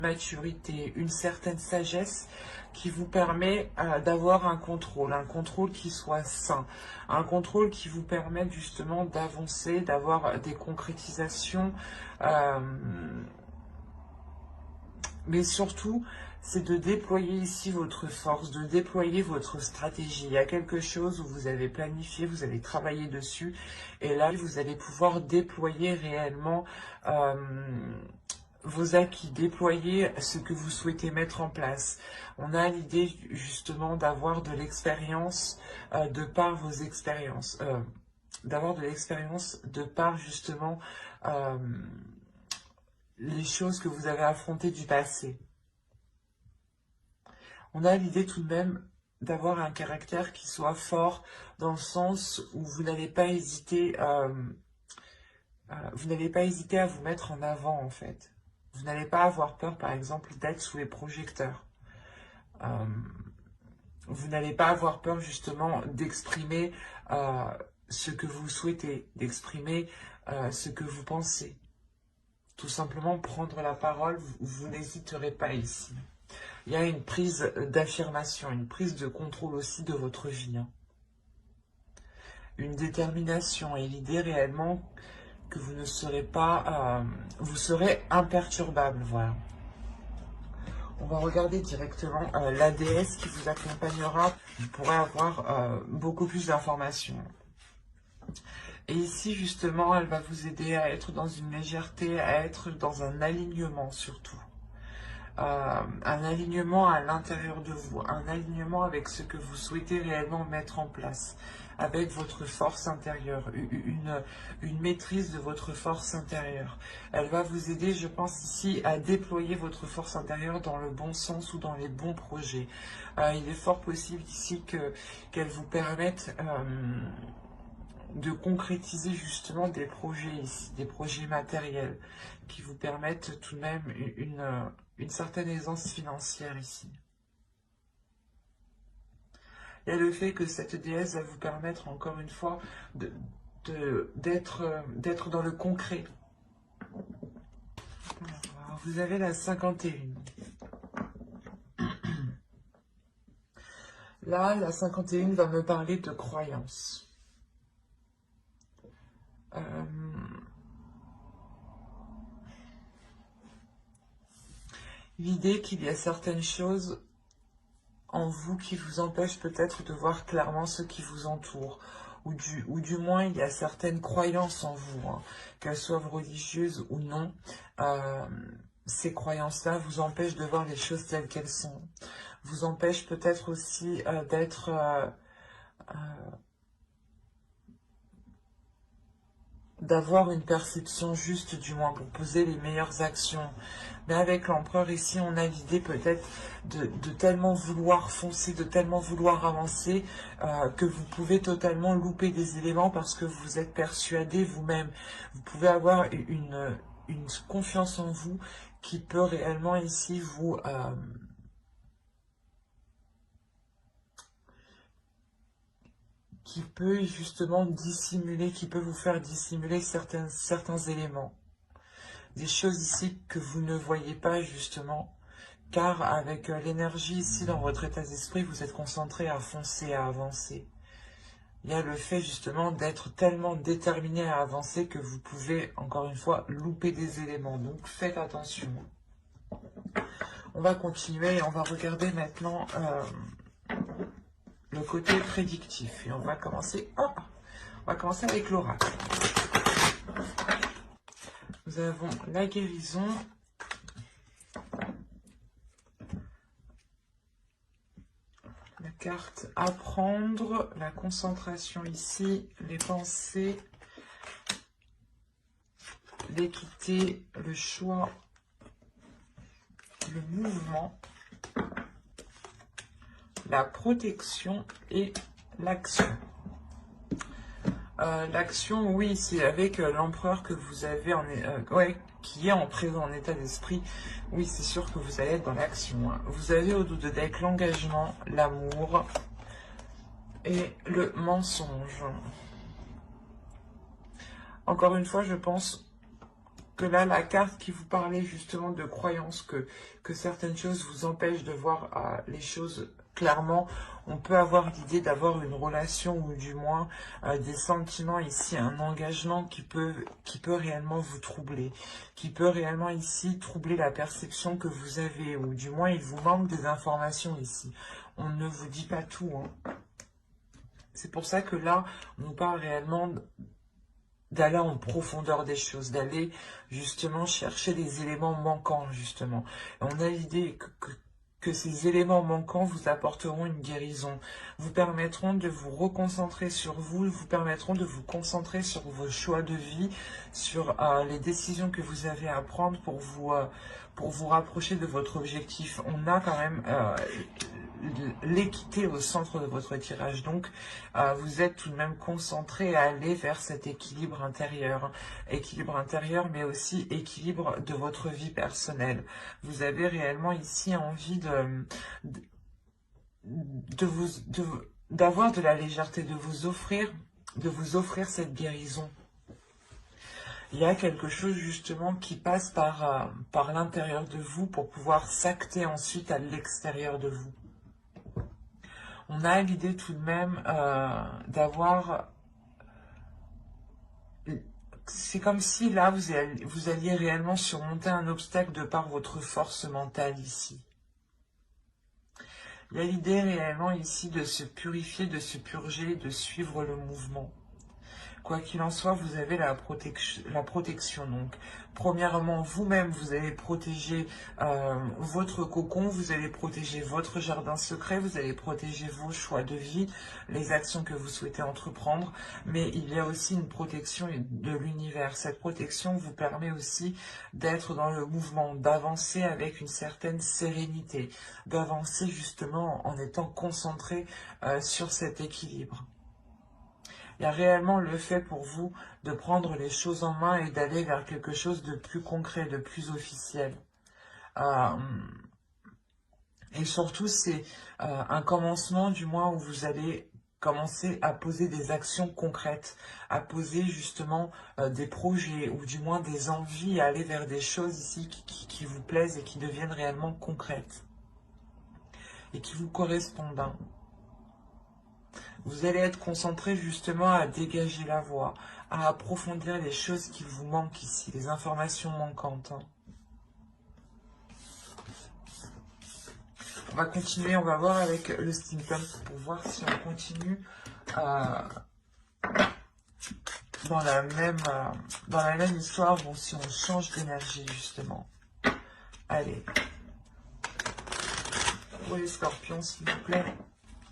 maturité, une certaine sagesse qui vous permet d'avoir un contrôle qui soit sain, un contrôle qui vous permet justement d'avancer, d'avoir des concrétisations, mais surtout, c'est de déployer ici votre force, de déployer votre stratégie. Il y a quelque chose où vous avez planifié, vous avez travaillé dessus, et là, vous allez pouvoir déployer réellement vos acquis, déployer ce que vous souhaitez mettre en place. On a l'idée justement d'avoir de l'expérience de par vos expériences, d'avoir de l'expérience de par justement les choses que vous avez affrontées du passé. On a l'idée tout de même d'avoir un caractère qui soit fort dans le sens où vous n'allez pas hésiter, à vous mettre en avant en fait. Vous n'allez pas avoir peur, par exemple, d'être sous les projecteurs. Vous n'allez pas avoir peur, justement, d'exprimer ce que vous souhaitez, d'exprimer ce que vous pensez. Tout simplement prendre la parole, vous n'hésiterez pas ici. Il y a une prise d'affirmation, une prise de contrôle aussi de votre vie. Hein. Une détermination et l'idée réellement que vous ne serez pas, vous serez imperturbable, voilà. On va regarder directement la déesse qui vous accompagnera. Vous pourrez avoir beaucoup plus d'informations. Et ici, justement, elle va vous aider à être dans une légèreté, à être dans un alignement surtout. Un alignement à l'intérieur de vous, un alignement avec ce que vous souhaitez réellement mettre en place, avec votre force intérieure, une maîtrise de votre force intérieure. Elle va vous aider, je pense ici, à déployer votre force intérieure dans le bon sens ou dans les bons projets. Il est fort possible ici qu'elle vous permette de concrétiser justement des projets ici, des projets matériels qui vous permettent tout de même une certaine aisance financière ici. Il y a le fait que cette déesse va vous permettre encore une fois d'être dans le concret. Alors, vous avez la 51. Là, la 51 va me parler de croyance. L'idée qu'il y a certaines choses en vous qui vous empêchent peut-être de voir clairement ce qui vous entoure. Ou du moins, il y a certaines croyances en vous, hein, qu'elles soient religieuses ou non. Ces croyances-là vous empêchent de voir les choses telles qu'elles sont. Vous empêchent peut-être aussi d'avoir une perception juste, du moins, pour poser les meilleures actions. Mais avec l'empereur, ici, on a l'idée peut-être de tellement vouloir foncer, de tellement vouloir avancer, que vous pouvez totalement louper des éléments parce que vous êtes persuadé vous-même. Vous pouvez avoir une confiance en vous qui peut réellement ici vous... qui peut justement dissimuler, qui peut vous faire dissimuler certains éléments. Des choses ici que vous ne voyez pas justement, car avec l'énergie ici dans votre état d'esprit, vous êtes concentré à foncer, à avancer. Il y a le fait justement d'être tellement déterminé à avancer que vous pouvez, encore une fois, louper des éléments. Donc faites attention. On va continuer et on va regarder maintenant... le côté prédictif. Et on va commencer avec l'oracle. Nous avons la guérison, la carte apprendre, la concentration ici, les pensées, l'équité, le choix, le mouvement, la protection et l'action. L'action, oui, c'est avec l'empereur que vous avez, qui est en présent en état d'esprit. Oui, c'est sûr que vous allez être dans l'action. Hein. Vous avez au dos de deck l'engagement, l'amour et le mensonge. Encore une fois, je pense que là, la carte qui vous parlait justement de croyance, que certaines choses vous empêchent de voir les choses clairement, on peut avoir l'idée d'avoir une relation ou du moins des sentiments ici, un engagement qui peut réellement vous troubler, qui peut réellement ici troubler la perception que vous avez, ou du moins il vous manque des informations ici. On ne vous dit pas tout, hein. C'est pour ça que là, on nous parle réellement d'aller en profondeur des choses, d'aller justement chercher les éléments manquants, justement. Et on a l'idée que ces éléments manquants vous apporteront une guérison, vous permettront de vous reconcentrer sur vous, vous permettront de vous concentrer sur vos choix de vie, sur les décisions que vous avez à prendre pour vous rapprocher de votre objectif. On a quand même l'équité au centre de votre tirage, donc vous êtes tout de même concentré à aller vers cet équilibre intérieur mais aussi équilibre de votre vie personnelle. Vous avez réellement ici envie d'avoir de la légèreté, de vous offrir cette guérison. Il y a quelque chose justement qui passe par l'intérieur de vous pour pouvoir s'acter ensuite à l'extérieur de vous. On a l'idée tout de même d'avoir... C'est comme si là, vous alliez réellement surmonter un obstacle de par votre force mentale ici. Il y a l'idée réellement ici de se purifier, de se purger, de suivre le mouvement. Quoi qu'il en soit, vous avez la protection. Donc, premièrement, vous-même, vous allez protéger votre cocon, vous allez protéger votre jardin secret, vous allez protéger vos choix de vie, les actions que vous souhaitez entreprendre. Mais il y a aussi une protection de l'univers. Cette protection vous permet aussi d'être dans le mouvement, d'avancer avec une certaine sérénité, d'avancer justement en étant concentré sur cet équilibre. Il y a réellement le fait pour vous de prendre les choses en main et d'aller vers quelque chose de plus concret, de plus officiel. Et surtout, c'est un commencement du moins où vous allez commencer à poser des actions concrètes, à poser justement des projets ou du moins des envies, à aller vers des choses ici qui vous plaisent et qui deviennent réellement concrètes et qui vous correspondent. Vous allez être concentré justement à dégager la voie, à approfondir les choses qui vous manquent ici, les informations manquantes. On va continuer, on va voir avec le steampunk pour voir si on continue dans la même histoire, bon, si on change d'énergie justement. Allez. Pour les scorpions, s'il vous plaît.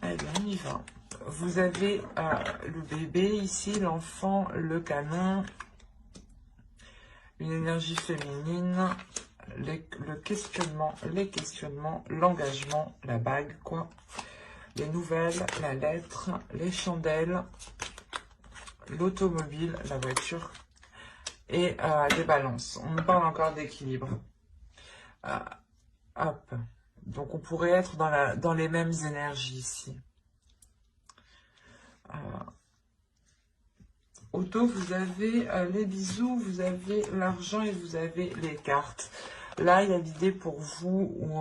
Allez, on y va. Vous avez le bébé ici, l'enfant, le canon, une énergie féminine, le questionnement, les questionnements, l'engagement, la bague, quoi. Les nouvelles, la lettre, les chandelles, l'automobile, la voiture et les balances. On nous parle encore d'équilibre. Hop. Donc on pourrait être dans les mêmes énergies ici. Auto, vous avez les bisous, vous avez l'argent et vous avez les cartes. Là, il y a l'idée pour vous ou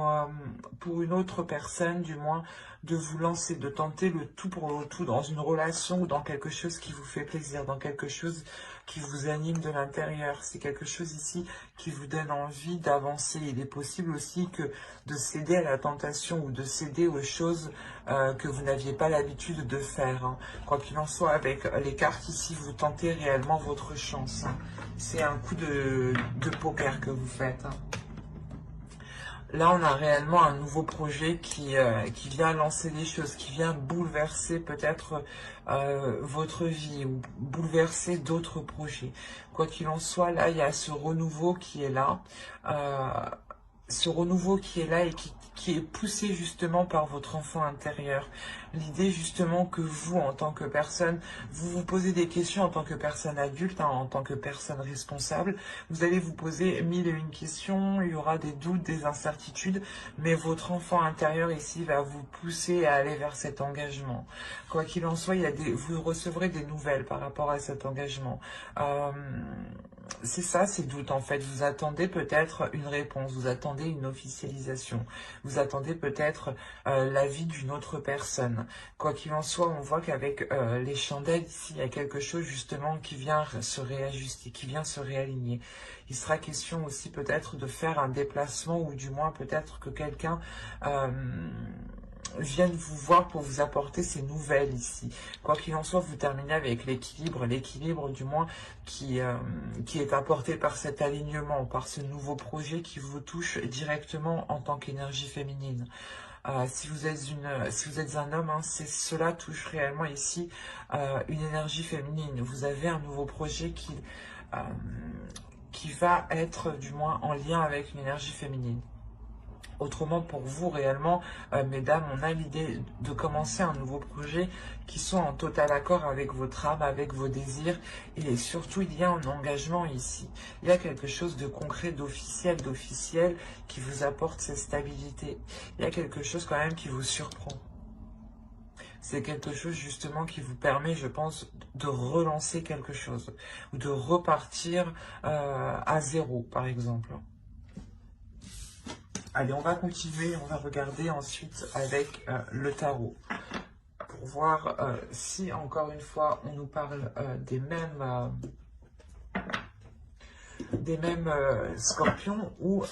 pour une autre personne, du moins, de vous lancer, de tenter le tout pour le tout dans une relation ou dans quelque chose qui vous fait plaisir, dans quelque chose qui vous anime de l'intérieur. C'est quelque chose ici qui vous donne envie d'avancer. Il est possible aussi que de céder à la tentation ou de céder aux choses que vous n'aviez pas l'habitude de faire. Hein. Quoi qu'il en soit, avec les cartes ici, vous tentez réellement votre chance. Hein. C'est un coup de poker que vous faites. Hein. Là, on a réellement un nouveau projet qui vient lancer des choses, qui vient bouleverser peut-être votre vie ou bouleverser d'autres projets. Quoi qu'il en soit, là, il y a ce renouveau qui est là. Et qui est poussé justement par votre enfant intérieur. L'idée justement que vous, en tant que personne, vous vous posez des questions en tant que personne adulte, hein, en tant que personne responsable. Vous allez vous poser 1001 questions, il y aura des doutes, des incertitudes, mais votre enfant intérieur ici va vous pousser à aller vers cet engagement. Quoi qu'il en soit, vous recevrez des nouvelles par rapport à cet engagement. c'est ça, ces doutes en fait. Vous attendez peut-être une réponse, vous attendez une officialisation, vous attendez peut-être l'avis d'une autre personne. Quoi qu'il en soit, on voit qu'avec les chandelles ici, il y a quelque chose justement qui vient se réajuster, qui vient se réaligner. Il sera question aussi peut-être de faire un déplacement ou du moins peut-être que quelqu'un viennent vous voir pour vous apporter ces nouvelles ici. Quoi qu'il en soit, vous terminez avec l'équilibre du moins qui est apporté par cet alignement, par ce nouveau projet qui vous touche directement en tant qu'énergie féminine. Si vous êtes un homme, hein, cela touche réellement ici une énergie féminine. Vous avez un nouveau projet qui va être du moins en lien avec une énergie féminine. Autrement, pour vous, réellement, mesdames, on a l'idée de commencer un nouveau projet qui soit en total accord avec votre âme, avec vos désirs. Et surtout, il y a un engagement ici. Il y a quelque chose de concret, d'officiel, qui vous apporte cette stabilité. Il y a quelque chose quand même qui vous surprend. C'est quelque chose justement qui vous permet, je pense, de relancer quelque chose. Ou de repartir à zéro, par exemple. Allez, on va continuer, on va regarder ensuite avec le tarot pour voir si, encore une fois, on nous parle des mêmes scorpions ou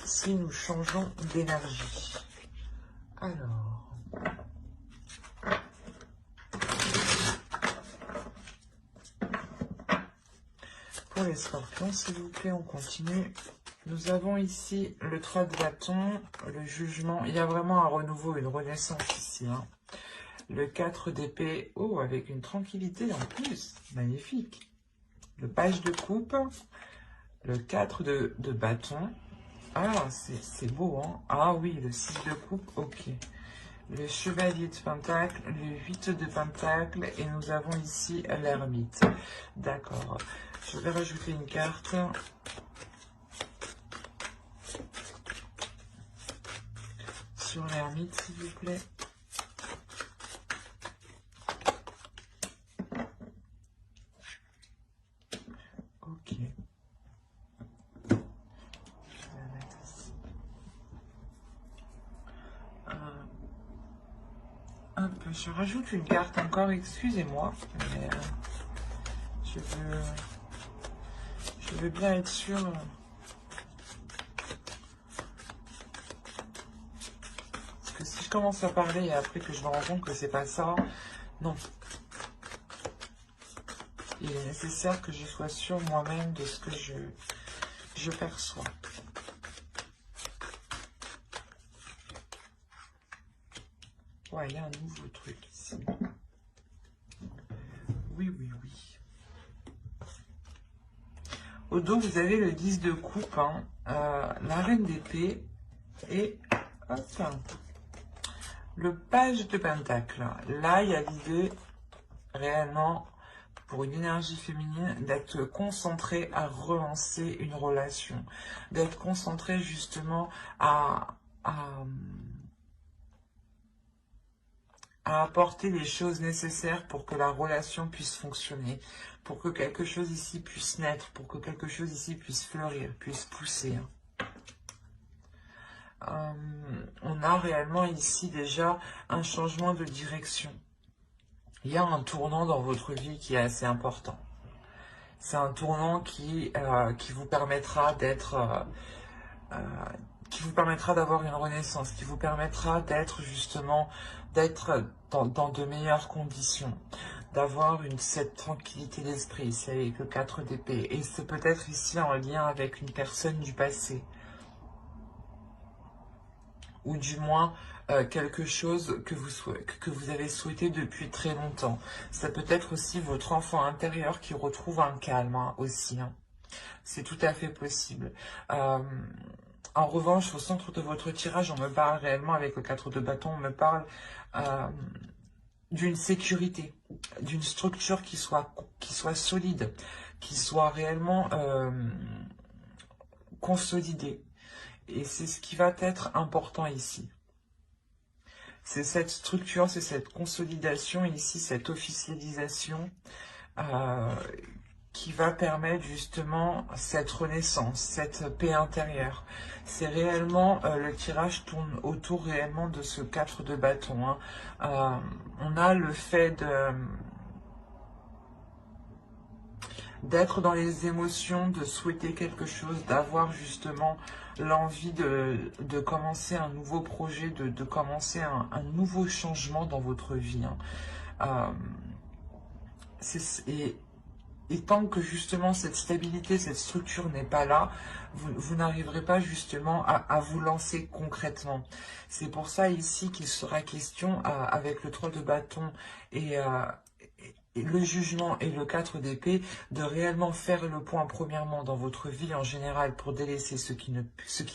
si nous changeons d'énergie. Alors, pour les scorpions, s'il vous plaît, on continue. Nous avons ici le 3 de bâton, le jugement. Il y a vraiment un renouveau, une renaissance ici. Hein. Le 4 d'épée, oh, avec une tranquillité en plus. Magnifique. Le page de coupe, le 4 de bâton. Ah, c'est beau, hein. Ah oui, le 6 de coupe, ok. Le chevalier de pentacle, le 8 de pentacle, et nous avons ici l'ermite. D'accord. Je vais rajouter une carte. Sur l'ermite, s'il vous plaît. Ok. Je vais la mettre ici. Hop, je rajoute une carte encore, excusez-moi, mais je veux bien être sûre. Parce que si je commence à parler et après que je me rends compte que c'est pas ça, non. Il est nécessaire que je sois sûre moi-même de ce que je perçois. Ouais, il y a un nouveau truc ici. Oui, oui, oui. Au dos, vous avez le 10 de coupe, hein, la reine d'épée et hop, le page de pentacle. Là, il y a l'idée réellement pour une énergie féminine d'être concentré à relancer une relation, d'être concentré justement à apporter les choses nécessaires pour que la relation puisse fonctionner, pour que quelque chose ici puisse naître, pour que quelque chose ici puisse fleurir, puisse pousser. On a réellement ici déjà un changement de direction. Il y a un tournant dans votre vie qui est assez important. C'est un tournant qui vous permettra d'être... qui vous permettra d'avoir une renaissance, qui vous permettra d'être justement, d'être dans de meilleures conditions, d'avoir cette tranquillité d'esprit, c'est avec le 4 d'épée. Et c'est peut-être ici en lien avec une personne du passé. Ou du moins quelque chose que vous avez souhaité depuis très longtemps. Ça peut être aussi votre enfant intérieur qui retrouve un calme hein, aussi. Hein. C'est tout à fait possible. En revanche, au centre de votre tirage, on me parle réellement, avec le 4 de bâton, on me parle d'une sécurité, d'une structure qui soit solide, qui soit réellement consolidée. Et c'est ce qui va être important ici. C'est cette structure, c'est cette consolidation ici, cette officialisation qui va permettre justement cette renaissance, cette paix intérieure. C'est réellement, le tirage tourne autour réellement de ce 4 de bâton. Hein. On a le fait d'être dans les émotions, de souhaiter quelque chose, d'avoir justement l'envie de commencer un nouveau projet, de commencer un nouveau changement dans votre vie. Hein. Et tant que justement cette stabilité, cette structure n'est pas là, vous n'arriverez pas justement à vous lancer concrètement. C'est pour ça ici qu'il sera question, avec le 3 de bâton et le jugement et le 4 d'épée, de réellement faire le point premièrement dans votre vie en général pour délaisser ce qui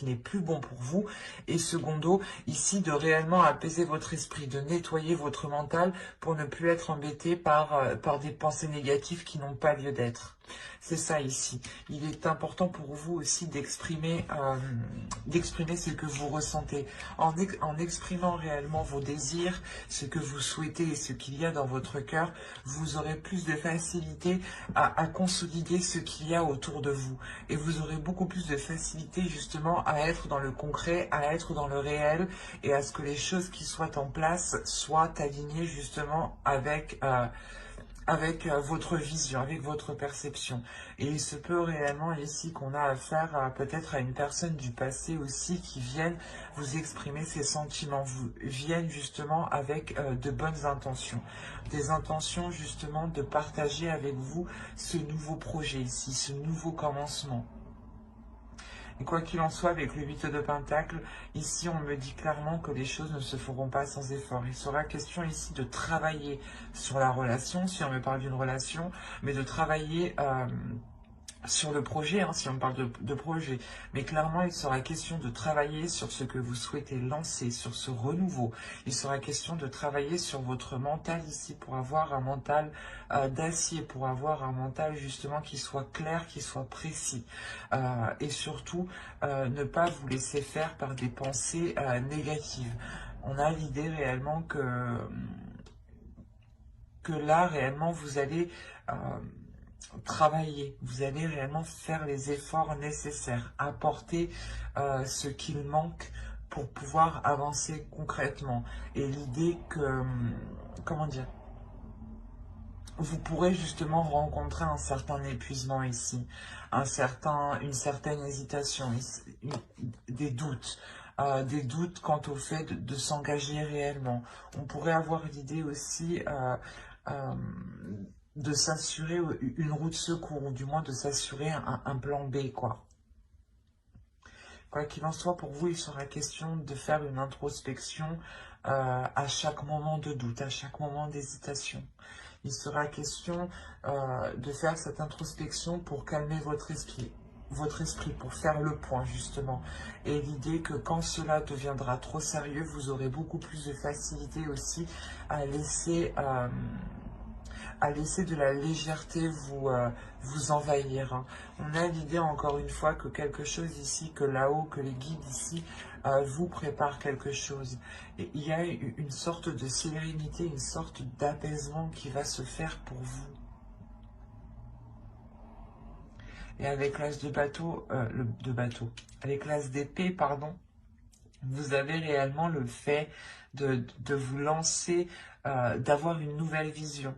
n'est plus bon pour vous, et secondo, ici de réellement apaiser votre esprit, de nettoyer votre mental pour ne plus être embêté par des pensées négatives qui n'ont pas lieu d'être. C'est ça ici. Il est important pour vous aussi d'exprimer ce que vous ressentez. En exprimant réellement vos désirs, ce que vous souhaitez et ce qu'il y a dans votre cœur, vous aurez plus de facilité à consolider ce qu'il y a autour de vous. Et vous aurez beaucoup plus de facilité justement à être dans le concret, à être dans le réel et à ce que les choses qui soient en place soient alignées justement avec votre vision, avec votre perception. Et il se peut réellement ici qu'on a affaire peut-être à une personne du passé aussi qui vienne vous exprimer ses sentiments, viennent justement avec de bonnes intentions. Des intentions justement de partager avec vous ce nouveau projet ici, ce nouveau commencement. Et quoi qu'il en soit, avec le 8 de Pentacle, ici on me dit clairement que les choses ne se feront pas sans effort. Il sera question ici de travailler sur la relation, si on me parle d'une relation, mais de travailler sur le projet, hein, si on parle de projet. Mais clairement, il sera question de travailler sur ce que vous souhaitez lancer, sur ce renouveau. Il sera question de travailler sur votre mental ici pour avoir un mental d'acier, pour avoir un mental justement qui soit clair, qui soit précis. Et surtout, ne pas vous laisser faire par des pensées négatives. On a l'idée réellement que là, réellement, vous allez travailler, vous allez réellement faire les efforts nécessaires, apporter ce qu'il manque pour pouvoir avancer concrètement. Et l'idée que, comment dire, vous pourrez justement rencontrer un certain épuisement ici, une certaine hésitation, des doutes. Des doutes quant au fait de s'engager réellement. On pourrait avoir l'idée aussi de s'assurer une roue de secours, ou du moins de s'assurer un plan B, quoi. Quoi qu'il en soit, pour vous, il sera question de faire une introspection à chaque moment de doute, à chaque moment d'hésitation. Il sera question de faire cette introspection pour calmer votre esprit, pour faire le point justement. Et l'idée que quand cela deviendra trop sérieux, vous aurez beaucoup plus de facilité aussi à laisser de la légèreté vous envahir. Hein. On a l'idée encore une fois que quelque chose ici, que là-haut, que les guides ici vous préparent quelque chose. Et il y a une sorte de sérénité, une sorte d'apaisement qui va se faire pour vous. Et avec l'as de bateau, avec l'as d'épée, pardon, vous avez réellement le fait de vous lancer, d'avoir une nouvelle vision.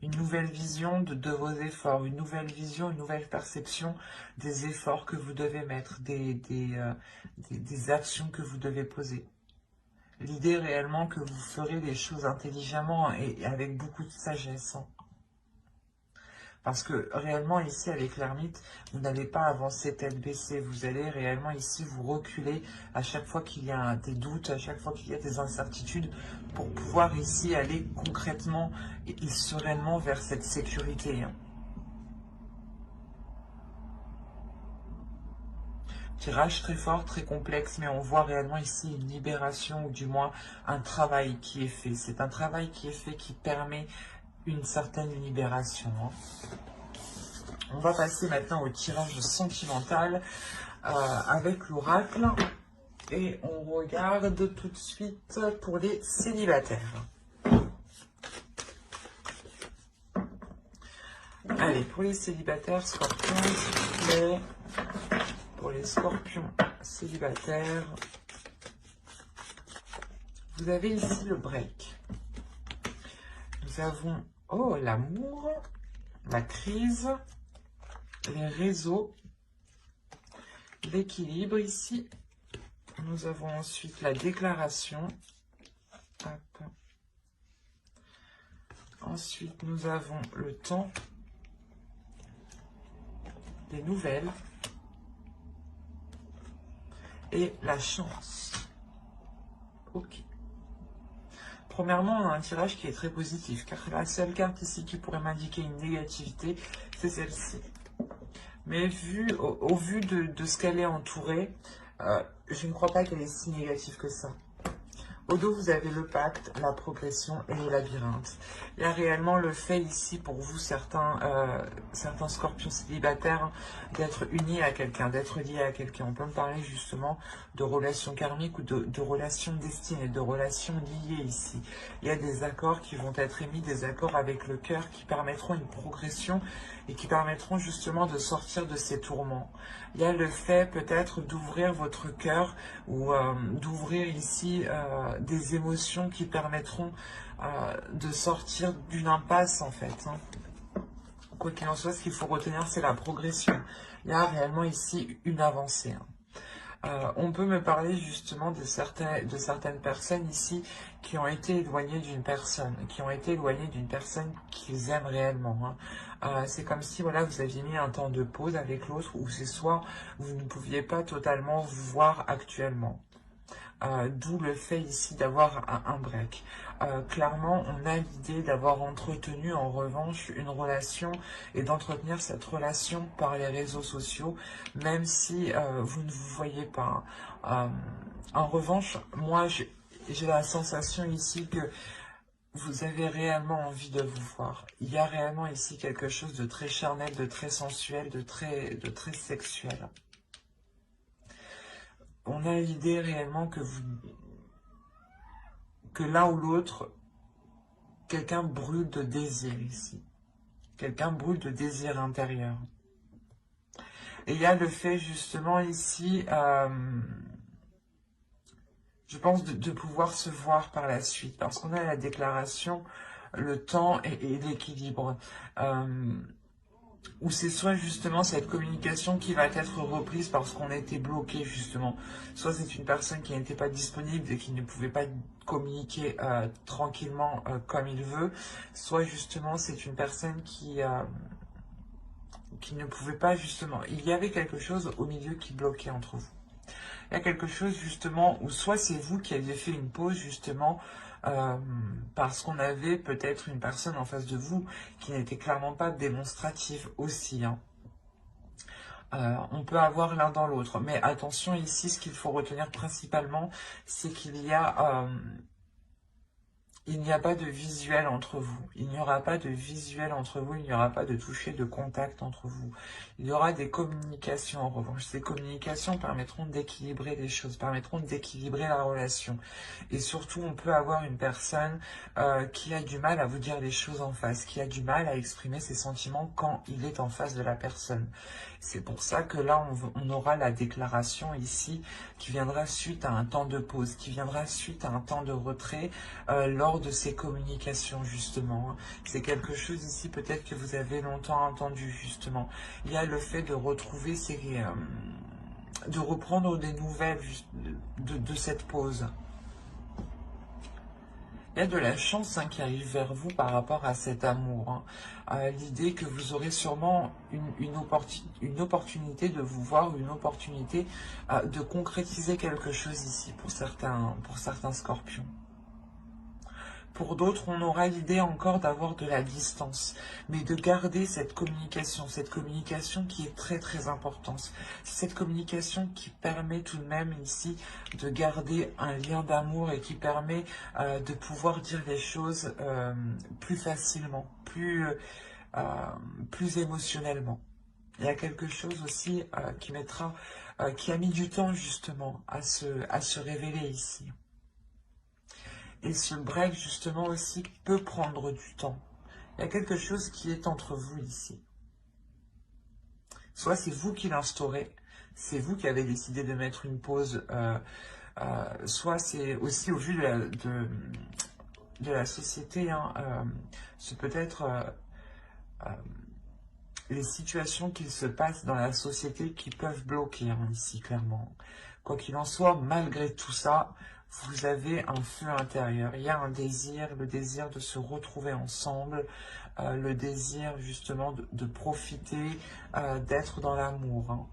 Une nouvelle vision de vos efforts, une nouvelle vision, une nouvelle perception des efforts que vous devez mettre, des actions que vous devez poser. L'idée réellement que vous ferez les choses intelligemment et avec beaucoup de sagesse. Hein. Parce que réellement ici avec l'ermite, vous n'allez pas avancer tête baissée, vous allez réellement ici vous reculer à chaque fois qu'il y a des doutes, à chaque fois qu'il y a des incertitudes, pour pouvoir ici aller concrètement et sereinement vers cette sécurité. Hein. Tirage très fort, très complexe, mais on voit réellement ici une libération, ou du moins un travail qui est fait. C'est un travail qui est fait qui permet une certaine libération. Hein. On va passer maintenant au tirage sentimental avec l'oracle. Et on regarde tout de suite pour les célibataires. Allez, pour les célibataires, scorpions, s'il vous plaît. Pour les scorpions célibataires, vous avez ici le break. Nous avons, oh, l'amour, la crise, les réseaux, l'équilibre ici. Nous avons ensuite la déclaration. Hop. Ensuite, nous avons le temps, des nouvelles et la chance. Ok. Premièrement, on a un tirage qui est très positif, car la seule carte ici qui pourrait m'indiquer une négativité, c'est celle-ci. Mais au vu de ce qu'elle est entourée, je ne crois pas qu'elle est si négative que ça. Au dos, vous avez le pacte, la progression et le labyrinthe. Il y a réellement le fait ici pour vous, certains scorpions célibataires, d'être unis à quelqu'un, d'être liés à quelqu'un. On peut me parler justement de relations karmiques ou de relations destinées, de relations liées ici. Il y a des accords qui vont être émis, des accords avec le cœur qui permettront une progression et qui permettront justement de sortir de ces tourments. Il y a le fait peut-être d'ouvrir votre cœur ou d'ouvrir ici des émotions qui permettront de sortir d'une impasse en fait. Quoi qu'il en soit, ce qu'il faut retenir, c'est la progression. Il y a réellement ici une avancée. On peut me parler justement de certaines personnes ici qui ont été éloignées d'une personne, qu'ils aiment réellement. C'est comme si voilà, vous aviez mis un temps de pause avec l'autre, ou c'est soit vous ne pouviez pas totalement vous voir actuellement. D'où le fait ici d'avoir un break. Clairement, on a l'idée d'avoir entretenu en revanche une relation et d'entretenir cette relation par les réseaux sociaux, même si vous ne vous voyez pas. En revanche, moi, j'ai la sensation ici que vous avez réellement envie de vous voir. Il y a réellement ici quelque chose de très charnel, de très sensuel, de très sexuel. On a l'idée réellement que l'un ou l'autre, quelqu'un brûle de désir ici. Quelqu'un brûle de désir intérieur. Et il y a le fait justement ici, je pense, de pouvoir se voir par la suite. Parce qu'on a la déclaration, le temps et l'équilibre. Ou c'est soit justement cette communication qui va être reprise parce qu'on a été bloqué justement. Soit c'est une personne qui n'était pas disponible et qui ne pouvait pas communiquer tranquillement comme il veut. Soit justement c'est une personne qui ne pouvait pas justement. Il y avait quelque chose au milieu qui bloquait entre vous. Il y a quelque chose justement où soit c'est vous qui aviez fait une pause justement parce qu'on avait peut-être une personne en face de vous qui n'était clairement pas démonstrative aussi. On peut avoir l'un dans l'autre. Mais attention ici, ce qu'il faut retenir principalement, c'est qu'il y a... il n'y a pas de visuel entre vous. Il n'y aura pas de visuel entre vous. Il n'y aura pas de toucher, de contact entre vous. Il y aura des communications en revanche. Ces communications permettront d'équilibrer les choses, permettront d'équilibrer la relation. Et surtout, on peut avoir une personne qui a du mal à vous dire les choses en face, qui a du mal à exprimer ses sentiments quand il est en face de la personne. C'est pour ça que là, on aura la déclaration ici qui viendra suite à un temps de pause, qui viendra suite à un temps de retrait lors de ces communications justement. C'est quelque chose ici peut-être que vous avez longtemps entendu justement. Il y a le fait de retrouver de reprendre des nouvelles de cette pause. Il y a de la chance qui arrive vers vous par rapport à cet amour. L'idée que vous aurez sûrement une opportunité de vous voir, une opportunité de concrétiser quelque chose ici pour certains scorpions. Pour d'autres, on aura l'idée encore d'avoir de la distance, mais de garder cette communication qui est très très importante. C'est cette communication qui permet tout de même ici de garder un lien d'amour et qui permet de pouvoir dire les choses plus facilement, plus émotionnellement. Il y a quelque chose aussi qui a mis du temps justement à se révéler ici. Et ce break, justement, aussi, peut prendre du temps. Il y a quelque chose qui est entre vous ici. Soit c'est vous qui l'instaurez, c'est vous qui avez décidé de mettre une pause, soit c'est aussi au vu de la société, hein, c'est peut-être les situations qui se passent dans la société qui peuvent bloquer, hein, ici, clairement. Quoi qu'il en soit, malgré tout ça, vous avez un feu intérieur. Il y a un désir, le désir de se retrouver ensemble, le désir justement de profiter, d'être dans l'amour, hein.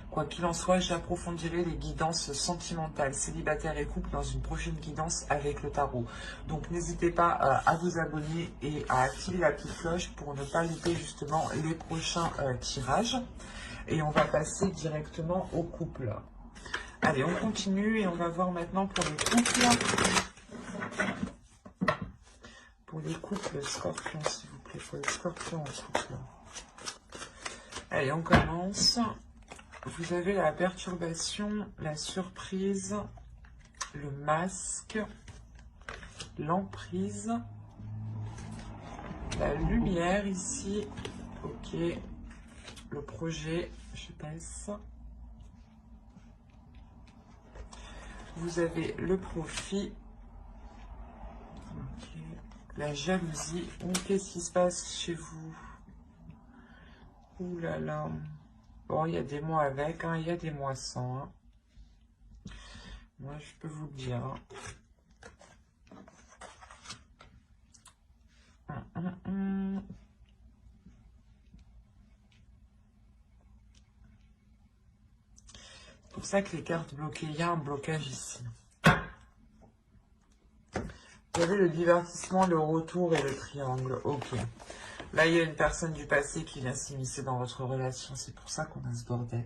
Quoi qu'il en soit, j'approfondirai les guidances sentimentales, célibataires et couples dans une prochaine guidance avec le tarot. Donc n'hésitez pas à vous abonner et à activer la petite cloche pour ne pas louper justement les prochains tirages. Et on va passer directement au couple. Allez, on continue et on va voir maintenant pour les couples. Pour les couples scorpions, s'il vous plaît. Pour les scorpions en couple. Allez, on commence. Vous avez la perturbation, la surprise, le masque, l'emprise, la lumière ici. Ok. Le projet, je passe. Vous avez le profit. Okay. La jalousie. Qu'est-ce qui se passe chez vous? Ouh là là. Bon, il y a des mois avec, hein, il y a des mois sans. Hein. Moi, je peux vous le dire. Hein. C'est pour ça que les cartes bloquées, il y a un blocage ici. Vous avez le divertissement, le retour et le triangle. Ok. Là, il y a une personne du passé qui vient s'immiscer dans votre relation. C'est pour ça qu'on a ce bordel.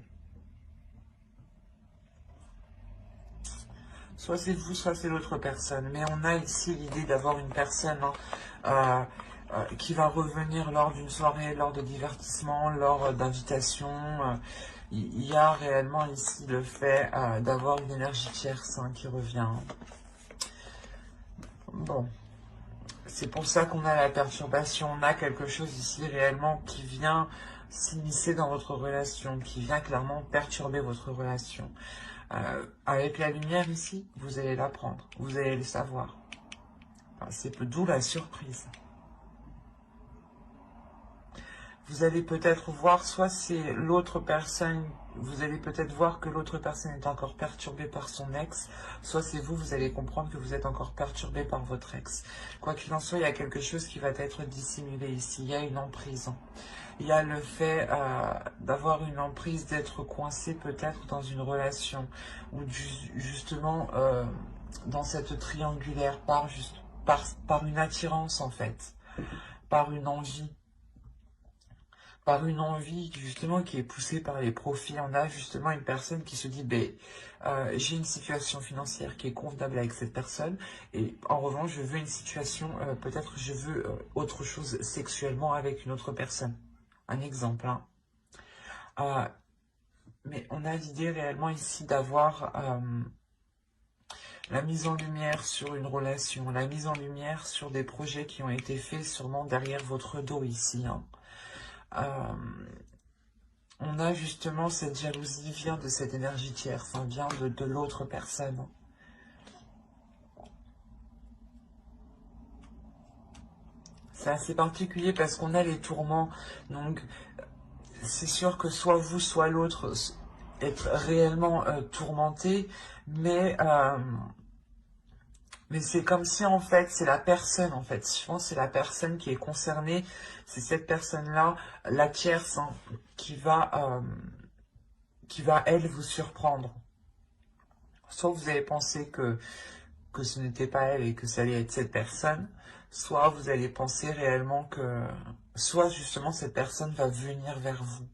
Soit c'est vous, soit c'est l'autre personne. Mais on a ici l'idée d'avoir une personne qui va revenir lors d'une soirée, lors de divertissement, lors d'invitation. Il y a réellement ici le fait d'avoir une énergie tierce qui revient. Bon. C'est pour ça qu'on a la perturbation, on a quelque chose ici réellement qui vient s'immiscer dans votre relation, qui vient clairement perturber votre relation. Avec la lumière ici, vous allez l'apprendre, vous allez le savoir. Enfin, c'est d'où la surprise. Vous allez peut-être voir, soit c'est l'autre personne, vous allez peut-être voir que l'autre personne est encore perturbée par son ex, soit c'est vous, vous allez comprendre que vous êtes encore perturbé par votre ex. Quoi qu'il en soit, il y a quelque chose qui va être dissimulé ici, il y a une emprise. Il y a le fait d'avoir une emprise, d'être coincé peut-être dans une relation, ou justement dans cette triangulaire, par une attirance en fait, par une envie. Par une envie justement qui est poussée par les profits. On a justement une personne qui se dit j'ai une situation financière qui est convenable avec cette personne et en revanche je veux une situation, peut-être je veux autre chose sexuellement avec une autre personne. Un exemple. Hein. Mais on a l'idée réellement ici d'avoir la mise en lumière sur une relation, la mise en lumière sur des projets qui ont été faits sûrement derrière votre dos ici. Hein. On a justement cette jalousie vient de cette énergie tierce, vient de l'autre personne. C'est assez particulier parce qu'on a les tourments, donc c'est sûr que soit vous, soit l'autre être réellement tourmenté, mais c'est comme si en fait c'est la personne en fait, je pense que c'est la personne qui est concernée, c'est cette personne-là, la tierce, qui va elle vous surprendre. Soit vous avez pensé que ce n'était pas elle et que ça allait être cette personne, soit vous allez penser réellement que, soit justement cette personne va venir vers vous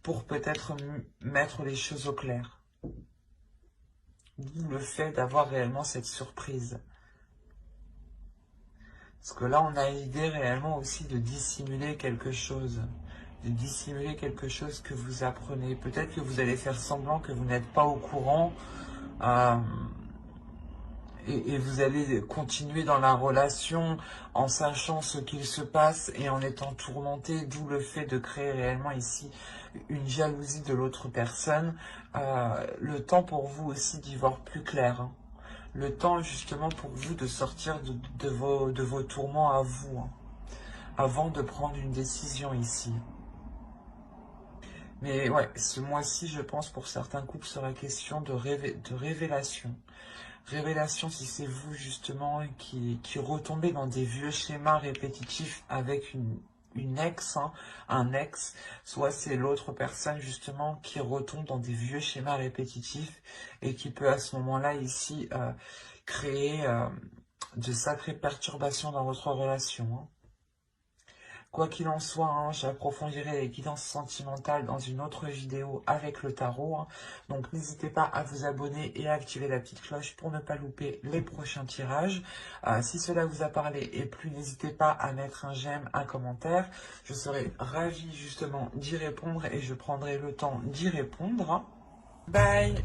pour peut-être mettre les choses au clair. D'où le fait d'avoir réellement cette surprise. Parce que là, on a l'idée réellement aussi de dissimuler quelque chose. De dissimuler quelque chose que vous apprenez. Peut-être que vous allez faire semblant que vous n'êtes pas au courant. Et vous allez continuer dans la relation en sachant ce qu'il se passe et en étant tourmenté, d'où le fait de créer réellement ici une jalousie de l'autre personne. Le temps pour vous aussi d'y voir plus clair, hein. Le temps justement pour vous de sortir de vos tourments à vous, hein, avant de prendre une décision ici. Mais ouais, ce mois-ci, je pense, pour certains couples, sera question de révélation. Révélation si c'est vous, justement, qui retombez dans des vieux schémas répétitifs avec une ex, hein, un ex, soit c'est l'autre personne, justement, qui retombe dans des vieux schémas répétitifs et qui peut, à ce moment-là, ici, créer de sacrées perturbations dans votre relation, hein. Quoi qu'il en soit, hein, j'approfondirai les guidances sentimentales dans une autre vidéo avec le tarot, hein. Donc n'hésitez pas à vous abonner et à activer la petite cloche pour ne pas louper les prochains tirages. Si cela vous a parlé et plu, n'hésitez pas à mettre un j'aime, un commentaire. Je serai ravie justement d'y répondre et je prendrai le temps d'y répondre. Bye!